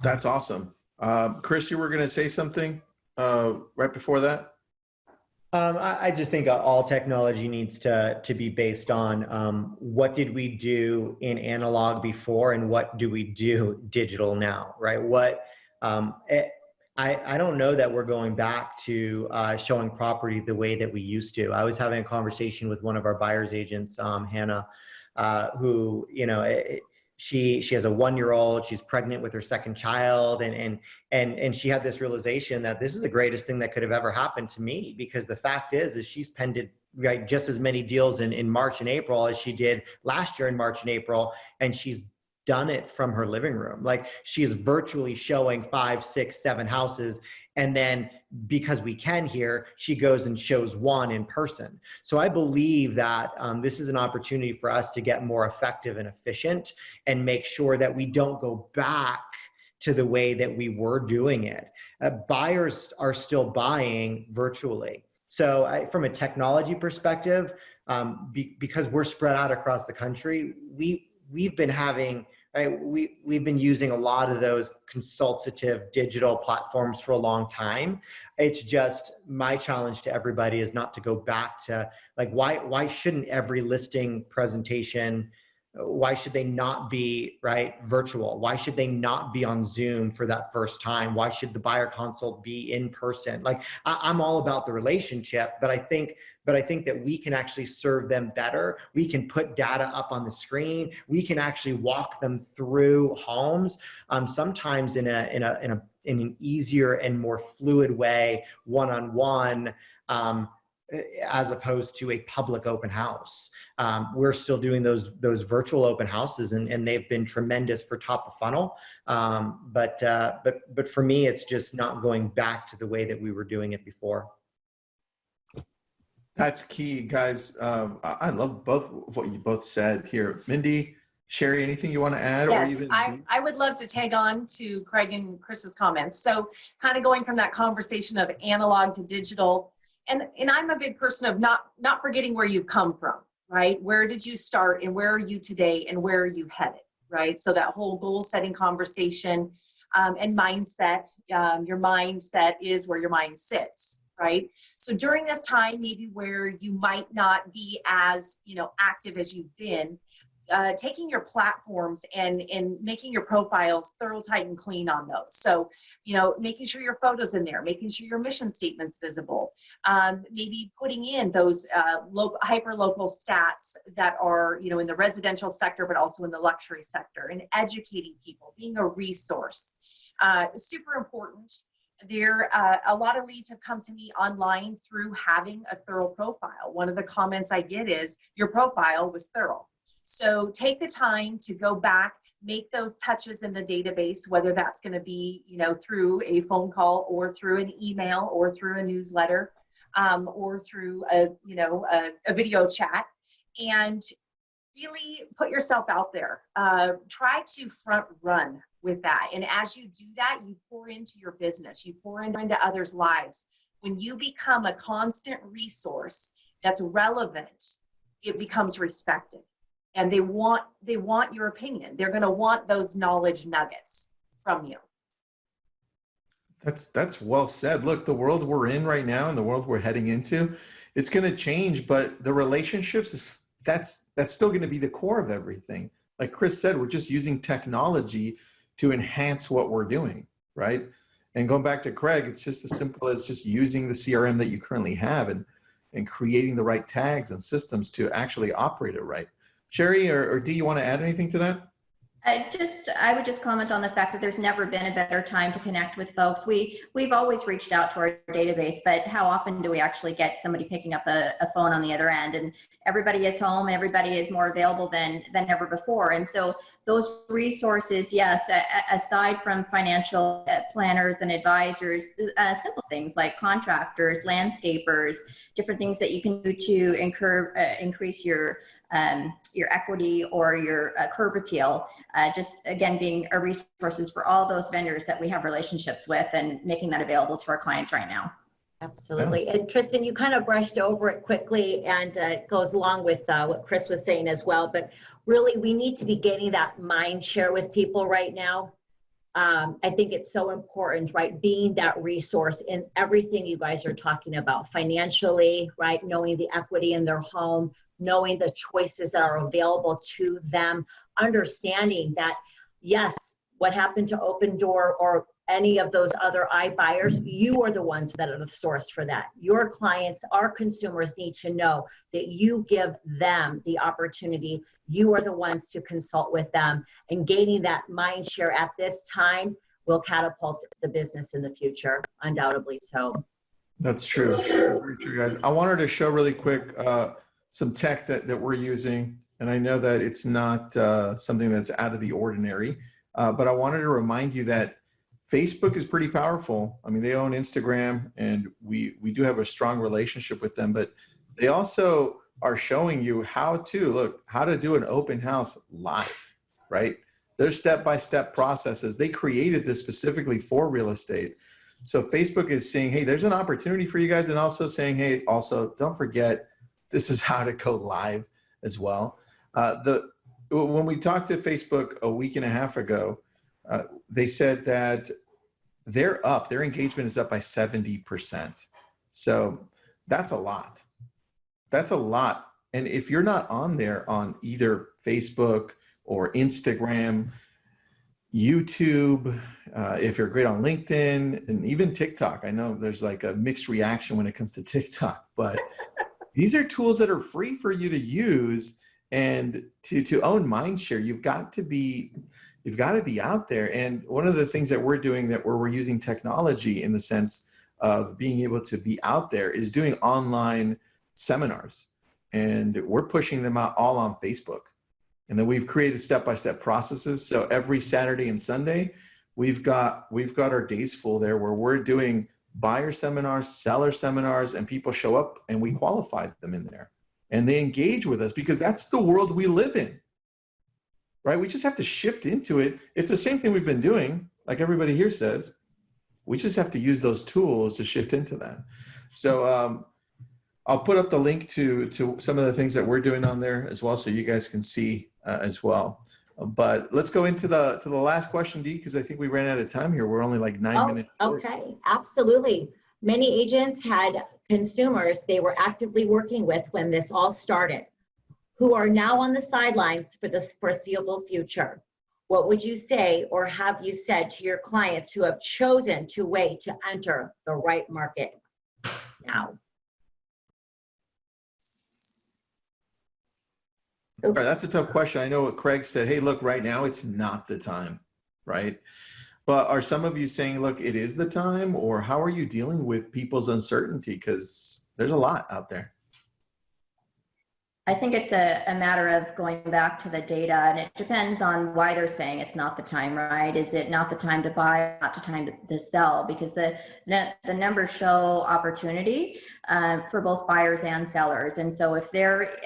[SPEAKER 1] That's awesome. Chris, you were going to say something right before that?
[SPEAKER 6] I just think all technology needs to be based on what did we do in analog before and what do we do digital now, right? I don't know that we're going back to showing property the way that we used to. I was having a conversation with one of our buyer's agents, Hannah, who, she has a 1-year-old, she's pregnant with her second child, and she had this realization that this is the greatest thing that could have ever happened to me, because the fact is she's penned just as many deals in March and April as she did last year in March and April, and she's done it from her living room. Like, she's virtually showing 5, 6, 7 houses. And then because we can here, she goes and shows one in person. So I believe that this is an opportunity for us to get more effective and efficient and make sure that we don't go back to the way that we were doing it. Buyers are still buying virtually. So from a technology perspective, because we're spread out across the country, we've been having, right, we've been using a lot of those consultative digital platforms for a long time. It's just my challenge to everybody is not to go back to, like, why shouldn't every listing presentation, why should they not be, right, virtual? Why should they not be on Zoom for that first time? Why should the buyer consult be in person? Like, I'm all about the relationship, but I think that we can actually serve them better. We can put data up on the screen. We can actually walk them through homes, sometimes in an easier and more fluid way, one-on-one, as opposed to a public open house. We're still doing those virtual open houses, and they've been tremendous for top of funnel. But for me, it's just not going back to the way that we were doing it before.
[SPEAKER 1] That's key, guys. I love both of what you both said here. Mindy, Sheri, anything you want to add?
[SPEAKER 3] Yes,
[SPEAKER 1] or even
[SPEAKER 3] I would love to tag on to Craig and Chris's comments. So kind of going from that conversation of analog to digital, and I'm a big person of not forgetting where you've come from, right? Where did you start and where are you today and where are you headed, right? So that whole goal setting conversation and mindset, your mindset is where your mind sits. Right? So during this time, maybe where you might not be as, active as you've been, taking your platforms and making your profiles thorough, tight, and clean on those. So, making sure your photos in there, making sure your mission statement's visible, maybe putting in those hyper-local stats that are, in the residential sector, but also in the luxury sector, and educating people, being a resource. Super important. There, a lot of leads have come to me online through having a thorough profile. One of the comments I get is, your profile was thorough. So take the time to go back, make those touches in the database, whether that's going to be, through a phone call or through an email or through a newsletter, or through a video chat, and really put yourself out there. Try to front run with that. And as you do that, you pour into your business, you pour into others' lives When you become a constant resource that's relevant, it becomes respected. And they want your opinion. They're going to want those knowledge nuggets from you.
[SPEAKER 1] That's well said. Look, the world we're in right now and the world we're heading into, it's going to change, but the relationships, that's still going to be the core of everything. Like Chris said, we're just using technology to enhance what we're doing, right? And going back to Craig, it's just as simple as just using the CRM that you currently have and creating the right tags and systems to actually operate it right. Sheri or Dee, you want to add anything to that?
[SPEAKER 5] I would just comment on the fact that there's never been a better time to connect with folks. We've always reached out to our database, but how often do we actually get somebody picking up a phone on the other end? And everybody is home and everybody is more available than ever before. And so those resources, yes, aside from financial planners and advisors, simple things like contractors, landscapers, different things that you can do to increase your equity or your curb appeal, just again being a resources for all those vendors that we have relationships with and making that available to our clients right now.
[SPEAKER 2] Absolutely. And Tristan, you kind of brushed over it quickly, and it goes along with what Chris was saying as well, but really we need to be gaining that mind share with people right now. I think it's so important, right? Being that resource in everything you guys are talking about financially, right? Knowing the equity in their home, knowing the choices that are available to them, understanding that, yes, what happened to Open Door or any of those other iBuyers, you are the ones that are the source for that. Your clients, our consumers need to know that you give them the opportunity. You are the ones to consult with them, and gaining that mind share at this time will catapult the business in the future, undoubtedly so.
[SPEAKER 1] That's true. Very true, guys. I wanted to show really quick some tech that we're using, and I know that it's not something that's out of the ordinary, but I wanted to remind you that Facebook is pretty powerful. I mean, they own Instagram, and we do have a strong relationship with them, but they also are showing you how to do an open house live, right? There's step-by-step processes. They created this specifically for real estate. So Facebook is saying, hey, there's an opportunity for you guys, and also saying, hey, also don't forget, this is how to go live as well. When we talked to Facebook a week and a half ago, they said that their engagement is up by 70%. So that's a lot. That's a lot. And if you're not on there on either Facebook or Instagram, YouTube, if you're great on LinkedIn and even TikTok, I know there's like a mixed reaction when it comes to TikTok, but these are tools that are free for you to use, and to own mindshare, you've got to be out there. And one of the things that we're doing where we're using technology in the sense of being able to be out there is doing online seminars, and we're pushing them out all on Facebook. And then we've created step-by-step processes. So every Saturday and Sunday, we've got our days full there where we're doing buyer seminars, seller seminars, and people show up and we qualify them in there. And they engage with us because that's the world we live in, right? We just have to shift into it. It's the same thing we've been doing, like everybody here says. We just have to use those tools to shift into that. So I'll put up the link to some of the things that we're doing on there as well, so you guys can see as well. But let's go into the last question, Dee, because I think we ran out of time here. We're only like 9 minutes.
[SPEAKER 2] Okay, absolutely. Many agents had consumers they were actively working with when this all started, who are now on the sidelines for the foreseeable future. What would you say, or have you said to your clients who have chosen to wait to enter the right market now?
[SPEAKER 1] All right, that's a tough question. I know what Craig said. Hey, look, right now it's not the time, right? But are some of you saying, look, it is the time? Or how are you dealing with people's uncertainty? Because there's a lot out there.
[SPEAKER 5] I think it's a matter of going back to the data, and it depends on why they're saying it's not the time, right? Is it not the time to buy, not the time to sell? Because the numbers show opportunity for both buyers and sellers. And so if they're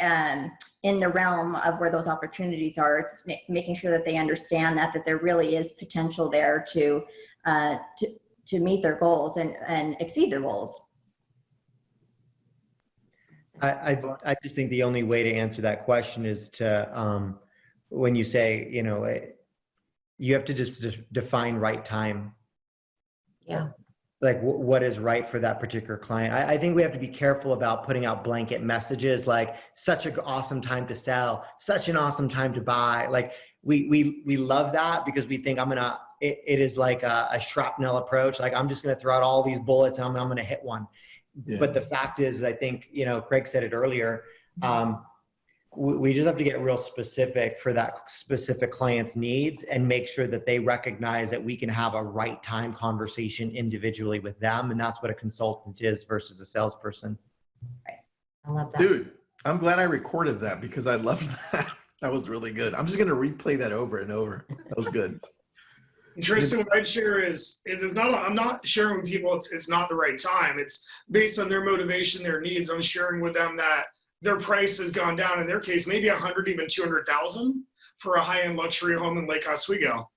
[SPEAKER 5] in the realm of where those opportunities are, it's making sure that they understand that there really is potential there to meet their goals and exceed their goals.
[SPEAKER 6] I just think the only way to answer that question is to, when you say, you have to just define right time.
[SPEAKER 2] Yeah.
[SPEAKER 6] Like what is right for that particular client. I think we have to be careful about putting out blanket messages like such an awesome time to sell, such an awesome time to buy. Like we love that because we think it is like a shrapnel approach. Like I'm just going to throw out all these bullets and I'm going to hit one. Yeah. But the fact is, I think, Craig said it earlier, we just have to get real specific for that specific client's needs and make sure that they recognize that we can have a right time conversation individually with them. And that's what a consultant is versus a salesperson.
[SPEAKER 2] Right. I love that.
[SPEAKER 1] Dude, I'm glad I recorded that because I love that. That was really good. I'm just going to replay that over and over. That was good.
[SPEAKER 4] Tristan, what I'd share is it's not, I'm not sharing with people it's not the right time. It's based on their motivation, their needs. I'm sharing with them that their price has gone down, in their case, maybe 100, even 200,000 for a high-end luxury home in Lake Oswego.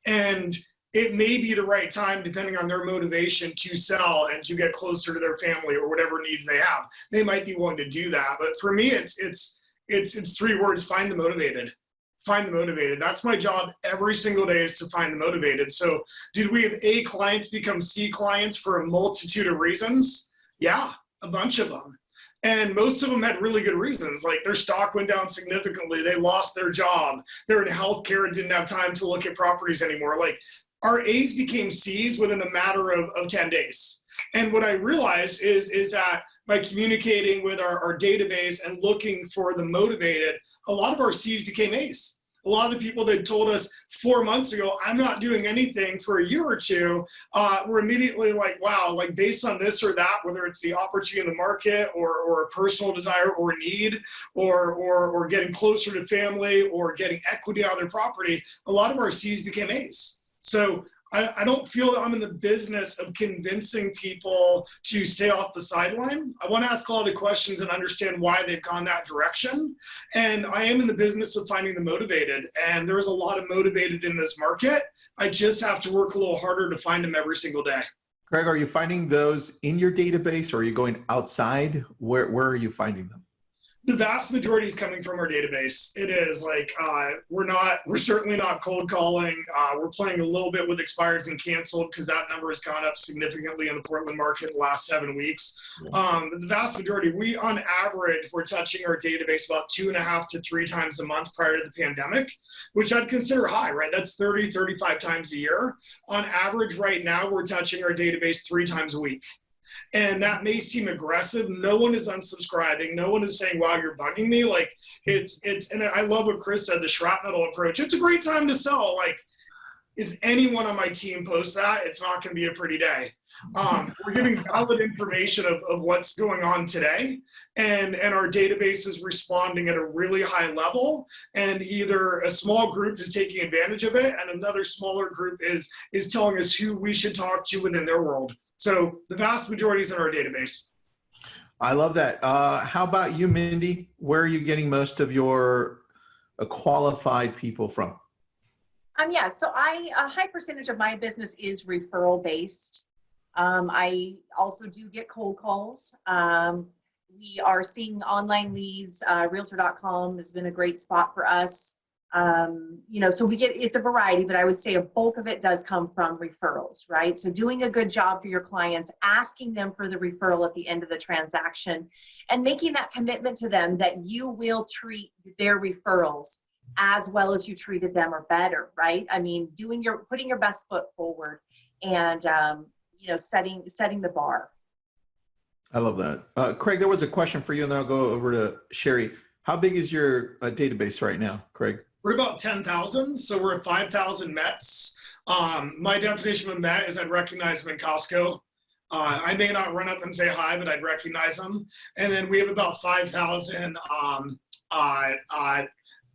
[SPEAKER 4] And it may be the right time, depending on their motivation, to sell and to get closer to their family or whatever needs they have. They might be willing to do that. But for me, it's 3 words: find the motivated. Find the motivated. That's my job every single day, is to find the motivated. So did we have A clients become C clients for a multitude of reasons? Yeah, a bunch of them. And most of them had really good reasons, like their stock went down significantly, they lost their job, they're in healthcare and didn't have time to look at properties anymore. Like our A's became C's within a matter of 10 days. And what I realized is that by communicating with our database and looking for the motivated, a lot of our C's became A's. A lot of the people that told us 4 months ago, I'm not doing anything for a year or two, were immediately like, wow, like based on this or that, whether it's the opportunity in the market or a personal desire or need or getting closer to family or getting equity out of their property, a lot of our C's became A's. So I don't feel that I'm in the business of convincing people to stay off the sideline. I want to ask a lot of questions and understand why they've gone that direction. And I am in the business of finding the motivated. And there's a lot of motivated in this market. I just have to work a little harder to find them every single day.
[SPEAKER 1] Craig, are you finding those in your database or are you going outside? Where are you finding them?
[SPEAKER 4] The vast majority is coming from our database. It is like, we're certainly not cold calling. We're playing a little bit with expireds and canceled because that number has gone up significantly in the Portland market the last 7 weeks. The vast majority, we on average, we're touching our database about 2.5 to 3 times a month prior to the pandemic, which I'd consider high, right? That's 30, 35 times a year. On average right now, we're touching our database 3 times a week. And that may seem aggressive. No one is unsubscribing. No one is saying, wow, you're bugging me. Like and I love what Chris said, the shrapnel approach. It's a great time to sell. Like if anyone on my team posts that, it's not going to be a pretty day. We're giving valid information of what's going on today. And our database is responding at a really high level. And either a small group is taking advantage of it and another smaller group is telling us who we should talk to within their world. So the vast majority is in our database.
[SPEAKER 1] I love that. How about you, Mindy? Where are you getting most of your qualified people from?
[SPEAKER 3] Yeah, so a high percentage of my business is referral based. I also do get cold calls. We are seeing online leads. Realtor.com has been a great spot for us. So we get, it's a variety, but I would say a bulk of it does come from referrals, right? So doing a good job for your clients, asking them for the referral at the end of the transaction and making that commitment to them that you will treat their referrals as well as you treated them or better, right? I mean, putting your best foot forward and, setting the bar.
[SPEAKER 1] I love that. Craig, there was a question for you and then I'll go over to Sheri. How big is your database right now, Craig?
[SPEAKER 4] We're about 10,000, so we're at 5,000 Mets. My definition of a Met is I'd recognize them in Costco. I may not run up and say hi, but I'd recognize them. And then we have about 5,000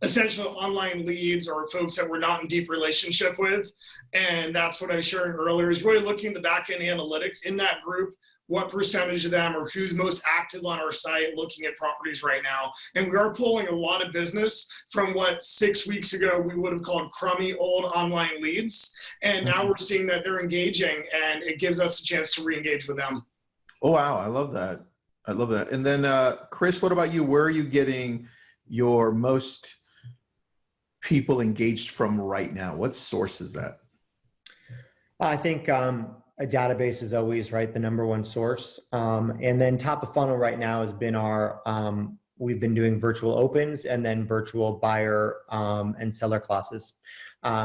[SPEAKER 4] essentially online leads or folks that we're not in deep relationship with. And that's what I was sharing earlier, is really looking at the back-end analytics in that group. What percentage of them or who's most active on our site looking at properties right now. And we are pulling a lot of business from what 6 weeks ago we would have called crummy old online leads. And now we're seeing that they're engaging and it gives us a chance to re-engage with them.
[SPEAKER 1] Oh, wow. I love that. I love that. And then Chris, what about you? Where are you getting your most people engaged from right now? What source is that?
[SPEAKER 6] I think a database is always the number one source. And then top of funnel right now has been our, we've been doing virtual opens and then virtual buyer and seller classes.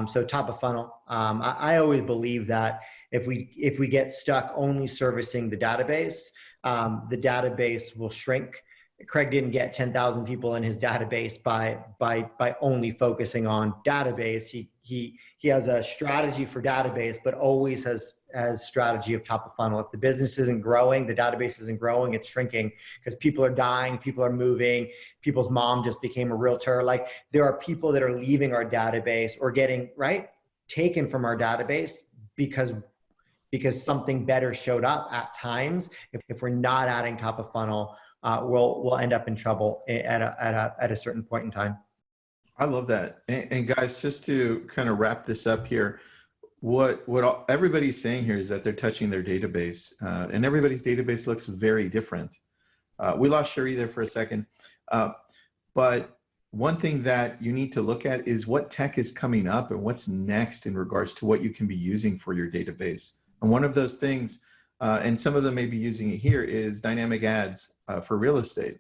[SPEAKER 6] So top of funnel, I always believe that if we get stuck only servicing the database will shrink. Craig didn't get 10,000 people in his database by only focusing on database. He has a strategy for database, but always has strategy of top of funnel. If the business isn't growing, the database isn't growing, it's shrinking because people are dying, people are moving, people's mom just became a realtor. Like there are people that are leaving our database or getting taken from our database because something better showed up at times. If we're not adding top of funnel, we'll end up in trouble at a certain point in time.
[SPEAKER 1] I love that. And guys, just to kind of wrap this up here, what everybody's saying here is that they're touching their database, and everybody's database looks very different. We lost Sheri there for a second, but one thing that you need to look at is what tech is coming up and what's next in regards to what you can be using for your database. And one of those things, and some of them may be using it here, is dynamic ads for real estate.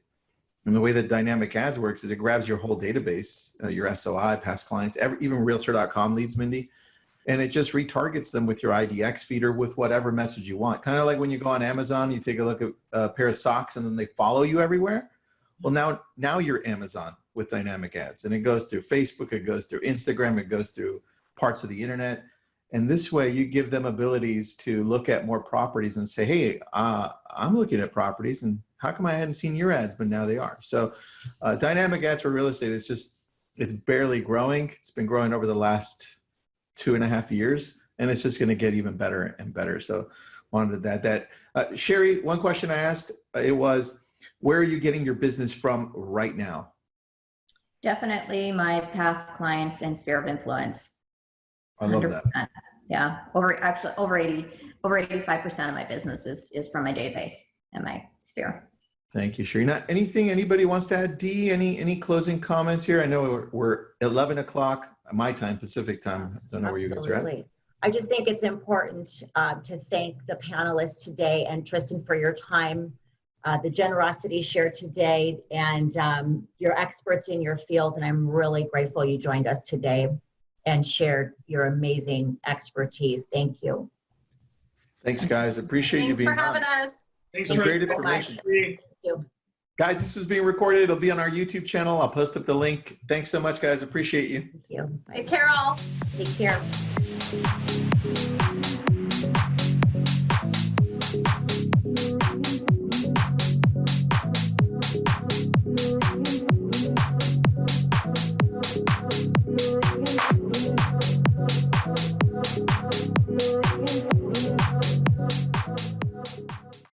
[SPEAKER 1] And the way that dynamic ads works is it grabs your whole database, your SOI, past clients, even realtor.com leads, Mindy, and it just retargets them with your IDX feeder with whatever message you want. Kind of like when you go on Amazon, you take a look at a pair of socks and then they follow you everywhere. Well, now you're Amazon with dynamic ads, and it goes through Facebook, it goes through Instagram, it goes through parts of the internet. And this way you give them abilities to look at more properties and say, hey, I'm looking at properties and how come I hadn't seen your ads, but now they are. So dynamic ads for real estate is it's barely growing. It's been growing over the last 2.5 years, and it's just going to get even better and better. So wanted that. Sheri, one question I asked, it was, where are you getting your business from right now?
[SPEAKER 5] Definitely my past clients and sphere of influence.
[SPEAKER 1] I love that.
[SPEAKER 5] Yeah, over 85% of my business is from my database and my sphere.
[SPEAKER 1] Thank you, Sheri. Now, anybody wants to add? Dee, any closing comments here? I know we're 11 o'clock my time, Pacific time. I don't know where you guys are at.
[SPEAKER 2] I just think it's important to thank the panelists today and Tristan for your time, the generosity shared today, and your experts in your field. And I'm really grateful you joined us today and shared your amazing expertise. Thank you.
[SPEAKER 1] Thanks, guys. Appreciate you being on.
[SPEAKER 3] Thanks for having us.
[SPEAKER 4] Thanks
[SPEAKER 1] Some
[SPEAKER 4] for
[SPEAKER 1] great
[SPEAKER 4] so
[SPEAKER 1] information.
[SPEAKER 4] much.
[SPEAKER 2] Thank you.
[SPEAKER 1] Guys, this is being recorded. It'll be on our YouTube channel. I'll post up the link. Thanks so much, guys. Appreciate you.
[SPEAKER 2] Thank you. Bye.
[SPEAKER 3] Hey, Carol.
[SPEAKER 2] Take care.